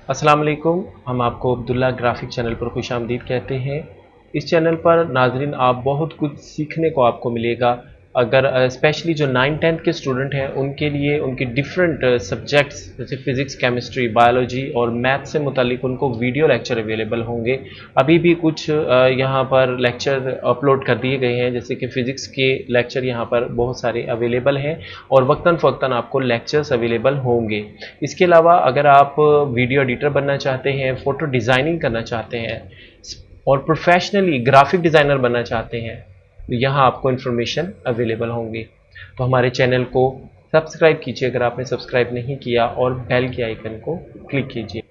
अस्सलाम वालेकुम। हम आपको अब्दुल्ला ग्राफिक चैनल पर खुशामदीद कहते हैं। इस चैनल पर नाजरीन आप बहुत कुछ सीखने को आपको मिलेगा। अगर स्पेशली जो 9-10 के स्टूडेंट हैं उनके लिए उनके डिफरेंट सब्जेक्ट्स जैसे फ़िज़िक्स, केमिस्ट्री, बायोलॉजी और मैथ से मुतालिक उनको वीडियो लेक्चर अवेलेबल होंगे। अभी भी कुछ यहाँ पर लेक्चर अपलोड कर दिए गए हैं, जैसे कि फ़िज़िक्स के लेक्चर यहाँ पर बहुत सारे अवेलेबल हैं और वक्तन फ़वक्तन आपको लेक्चर्स अवेलेबल होंगे। इसके अलावा अगर आप वीडियो एडिटर बनना चाहते हैं, फ़ोटो डिज़ाइनिंग करना चाहते हैं और प्रोफेशनली ग्राफिक डिज़ाइनर बनना चाहते हैं तो यहाँ आपको इन्फॉर्मेशन अवेलेबल होंगी। तो हमारे चैनल को सब्सक्राइब कीजिए अगर आपने सब्सक्राइब नहीं किया और बेल के आइकन को क्लिक कीजिए।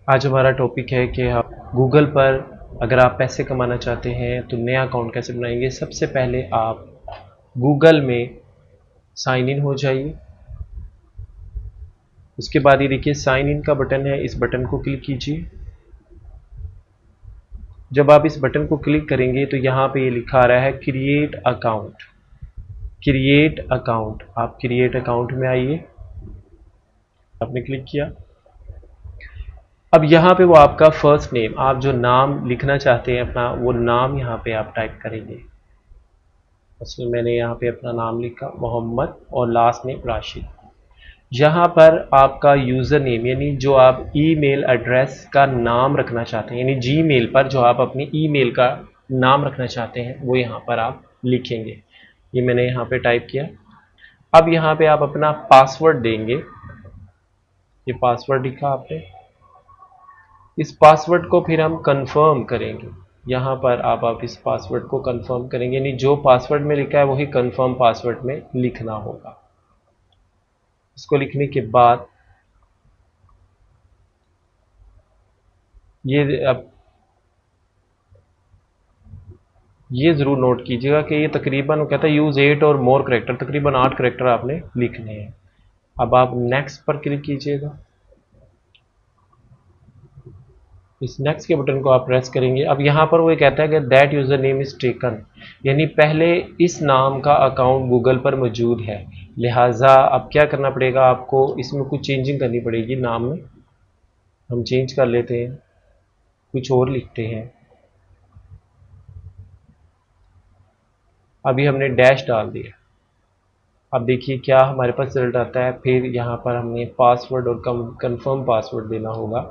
आज हमारा टॉपिक है कि आप गूगल पर अगर आप पैसे कमाना चाहते हैं तो नया अकाउंट कैसे बनाएंगे। सबसे पहले आप गूगल में साइन इन हो जाइए। उसके बाद ये देखिए साइन इन का बटन है, इस बटन को क्लिक कीजिए। जब आप इस बटन को क्लिक करेंगे तो यहाँ पे ये लिखा आ रहा है क्रिएट अकाउंट। क्रिएट अकाउंट, आप क्रिएट अकाउंट में आइए, आपने क्लिक किया। अब यहाँ पे वो आपका फर्स्ट नेम, आप जो नाम लिखना चाहते हैं अपना, वो नाम यहाँ पे आप टाइप करेंगे। असल मैंने यहाँ पे अपना नाम लिखा मोहम्मद और लास्ट नेम राशिद। यहाँ पर आपका यूज़र नेम यानी जो आप ईमेल एड्रेस का नाम रखना चाहते हैं, यानी जीमेल पर जो आप अपनी ईमेल का नाम रखना चाहते हैं वो यहाँ पर आप लिखेंगे। ये मैंने यहाँ पे टाइप किया। अब यहाँ पे आप अपना पासवर्ड देंगे। ये पासवर्ड लिखा आपने। इस पासवर्ड को फिर हम कंफर्म करेंगे। यहाँ पर आप इस पासवर्ड को कंफर्म करेंगे, यानी जो पासवर्ड में लिखा है वही कंफर्म पासवर्ड में लिखना होगा। इसको लिखने के बाद ये ज़रूर नोट कीजिएगा कि ये तकरीबन वो कहता है यूज़ 8 और मोर करेक्टर, तकरीबन 8 करेक्टर आपने लिखने हैं। अब आप नेक्स्ट पर क्लिक कीजिएगा। इस नेक्स्ट के बटन को आप प्रेस करेंगे। अब यहाँ पर वो ये कहता है कि that user name is taken, यानी पहले इस नाम का अकाउंट गूगल पर मौजूद है, लिहाजा अब क्या करना पड़ेगा, आपको इसमें कुछ चेंजिंग करनी पड़ेगी। नाम में हम चेंज कर लेते हैं, कुछ और लिखते हैं। अभी हमने डैश डाल दिया। अब देखिए क्या हमारे पास रिजल्ट आता है। फिर यहाँ पर हमने पासवर्ड और कंफर्म पासवर्ड देना होगा।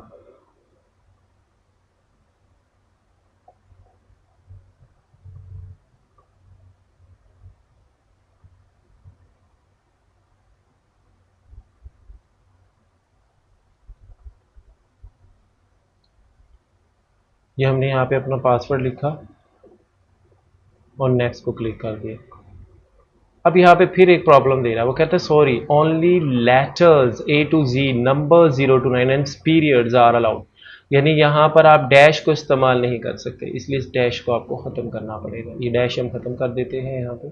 ये हमने यहाँ पे अपना पासवर्ड लिखा और नेक्स्ट को क्लिक कर दिया। अब यहाँ पे फिर एक प्रॉब्लम दे रहा है, वो कहता है sorry only letters A to Z number 0 to 9 and periods are allowed, यानी यहाँ पर आप डैश को इस्तेमाल नहीं कर सकते, इसलिए इस डैश को आपको ख़त्म करना पड़ेगा। ये डैश हम ख़त्म कर देते हैं। यहाँ पे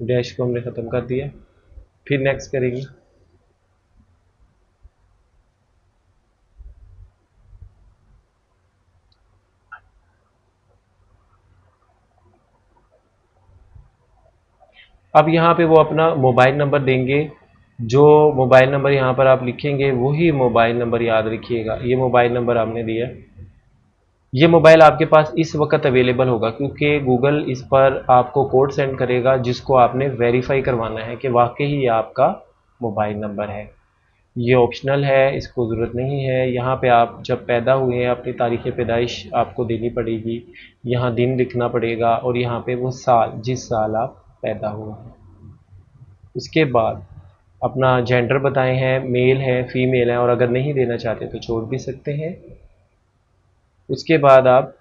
डैश को हमने ख़त्म कर दिया। फिर नेक्स्ट करेंगे। अब यहाँ पे वो अपना मोबाइल नंबर देंगे। जो मोबाइल नंबर यहाँ पर आप लिखेंगे वही मोबाइल नंबर याद रखिएगा। ये मोबाइल नंबर आपने दिया। ये मोबाइल आपके पास इस वक्त अवेलेबल होगा क्योंकि गूगल इस पर आपको कोड सेंड करेगा जिसको आपने वेरीफाई करवाना है कि वाकई ही आपका मोबाइल नंबर है। ये ऑप्शनल है, इसको ज़रूरत नहीं है। यहाँ पे आप जब पैदा हुए हैं अपनी तारीख़ पैदाइश आपको देनी पड़ेगी, यहाँ दिन लिखना पड़ेगा और यहाँ पे वो साल जिस साल आप पैदा हुए हैं। उसके बाद अपना जेंडर बताए हैं, मेल है फीमेल है, और अगर नहीं देना चाहते तो छोड़ भी सकते हैं। उसके बाद आप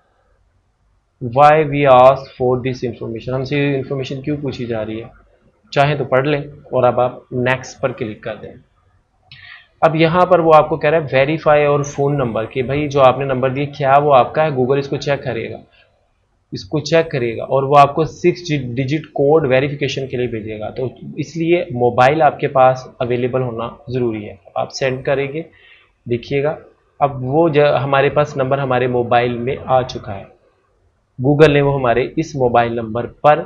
why we ask for this information, हमसे इंफॉर्मेशन क्यों पूछी जा रही है, चाहे तो पढ़ लें और अब आप नेक्स्ट पर क्लिक कर दें। अब यहाँ पर वो आपको कह रहा है वेरीफाई और फ़ोन नंबर कि भाई जो आपने नंबर दिया क्या वो आपका है। गूगल इसको चेक करेगा, इसको चेक करेगा और वो आपको 6 डिजिट कोड वेरिफिकेशन के लिए भेजेगा। तो इसलिए मोबाइल आपके पास अवेलेबल होना ज़रूरी है। आप सेंड करेंगे, देखिएगा अब वो हमारे पास नंबर हमारे मोबाइल में आ चुका है। गूगल ने वो हमारे इस मोबाइल नंबर पर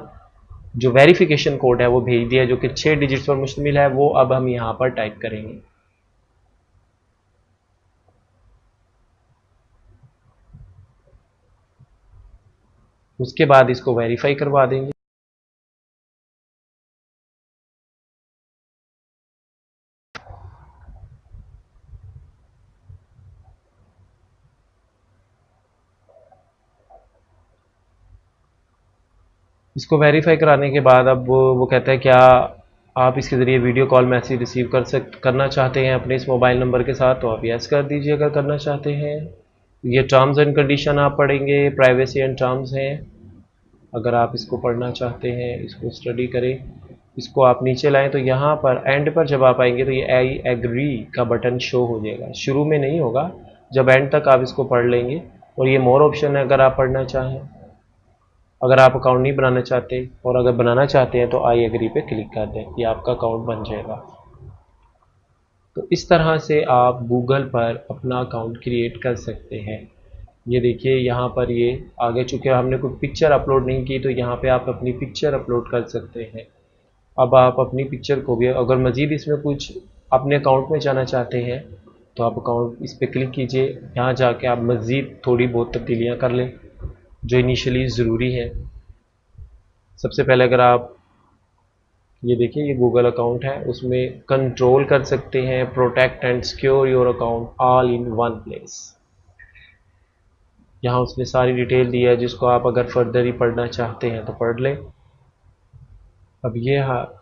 जो वेरिफिकेशन कोड है वो भेज दिया, जो कि 6 डिजिट्स पर मुश्तमिल है। वो अब हम यहाँ पर टाइप करेंगे। उसके बाद इसको वेरीफाई करवा देंगे। इसको वेरीफाई कराने के बाद अब वो कहता है क्या आप इसके ज़रिए वीडियो कॉल मैसेज रिसीव करना चाहते हैं अपने इस मोबाइल नंबर के साथ, तो आप यस कर दीजिए अगर करना चाहते हैं। ये टर्म्स एंड कंडीशन आप पढ़ेंगे, प्राइवेसी एंड टर्म्स हैं, अगर आप इसको पढ़ना चाहते हैं इसको स्टडी करें। इसको आप नीचे लाएं तो यहाँ पर एंड पर जब आप आएंगे तो ये आई एग्री का बटन शो हो जाएगा, शुरू में नहीं होगा, जब एंड तक आप इसको पढ़ लेंगे। और ये मोर ऑप्शन है अगर आप पढ़ना चाहें। अगर आप अकाउंट नहीं बनाना चाहते और अगर बनाना चाहते हैं तो आई एग्री पे क्लिक कर दें, ये आपका अकाउंट बन जाएगा। तो इस तरह से आप गूगल पर अपना अकाउंट क्रिएट कर सकते हैं। ये देखिए यहाँ पर ये आगे, चूँकि हमने कोई पिक्चर अपलोड नहीं की तो यहाँ पे आप अपनी पिक्चर अपलोड कर सकते हैं। अब आप अपनी पिक्चर को भी अगर मज़ीद इसमें कुछ अपने अकाउंट में जाना चाहते हैं तो आप अकाउंट इस पर क्लिक कीजिए, यहाँ जाके आप मज़ीद थोड़ी बहुत तब्दीलियाँ कर लें जो इनिशियली ज़रूरी है। सबसे पहले अगर आप ये देखिए ये गूगल अकाउंट है, उसमें कंट्रोल कर सकते हैं protect and secure your account all in one place. यहाँ उसने सारी डिटेल दी है जिसको आप अगर फर्दर ही पढ़ना चाहते हैं तो पढ़ लें। अब ये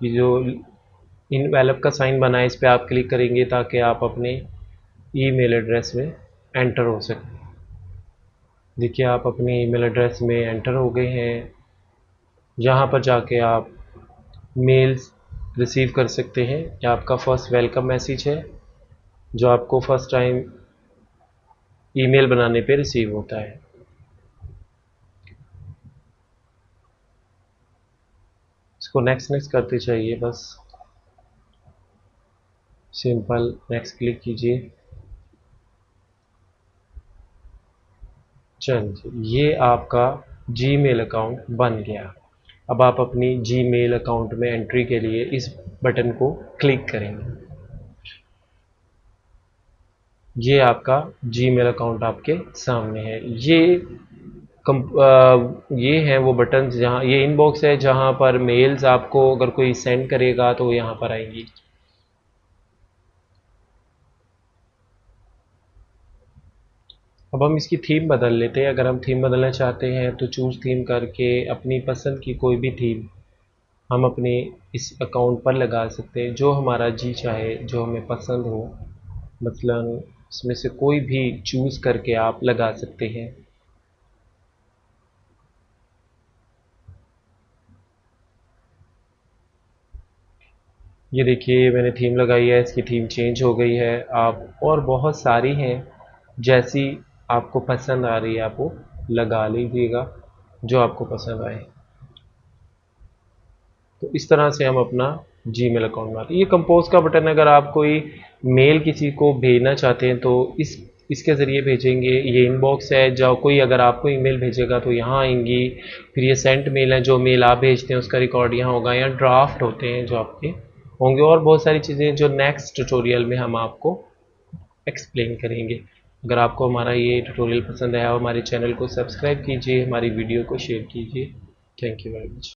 जो इनवेलप का साइन बना है इस पर आप क्लिक करेंगे ताकि आप अपने ईमेल एड्रेस में एंटर हो सकें। देखिए आप अपने ईमेल एड्रेस में एंटर हो गए हैं। यहाँ पर जाके आप मेल्स रिसीव कर सकते हैं। यह आपका फर्स्ट वेलकम मैसेज है जो आपको फर्स्ट टाइम ईमेल बनाने पे रिसीव होता है। इसको नेक्स्ट नेक्स्ट करते चाहिए, बस सिंपल नेक्स्ट क्लिक कीजिए। चलिए ये आपका जीमेल अकाउंट बन गया। अब आप अपनी जीमेल अकाउंट में एंट्री के लिए इस बटन को क्लिक करेंगे। ये आपका जीमेल अकाउंट आपके सामने है। ये हैं वो बटन जहाँ ये इनबॉक्स है जहाँ पर मेल्स आपको अगर कोई सेंड करेगा तो यहाँ पर आएंगी। अब हम इसकी थीम बदल लेते हैं। अगर हम थीम बदलना चाहते हैं तो चूज़ थीम करके अपनी पसंद की कोई भी थीम हम अपने इस अकाउंट पर लगा सकते हैं, जो हमारा जी चाहे, जो हमें पसंद हो। मसलन इसमें से कोई भी चूज़ करके आप लगा सकते हैं। ये देखिए मैंने थीम लगाई है, इसकी थीम चेंज हो गई है। आप और बहुत सारी हैं, जैसी आपको पसंद आ रही है आप वो लगा लीजिएगा जो आपको पसंद आए। तो इस तरह से हम अपना जीमेल अकाउंट बनाते हैं। ये कंपोज का बटन, अगर आप कोई मेल किसी को भेजना चाहते हैं तो इसके ज़रिए भेजेंगे। ये इनबॉक्स है, जो कोई अगर आपको ईमेल भेजेगा तो यहाँ आएंगी। फिर ये सेंट मेल है, जो मेल आप भेजते हैं उसका रिकॉर्ड यहाँ होगा। या ड्राफ्ट होते हैं जो आपके होंगे, और बहुत सारी चीज़ें जो नेक्स्ट ट्यूटोरियल में हम आपको एक्सप्लेन करेंगे। अगर आपको हमारा ये ट्यूटोरियल पसंद आया हो, हमारे चैनल को सब्सक्राइब कीजिए, हमारी वीडियो को शेयर कीजिए। Thank you very much.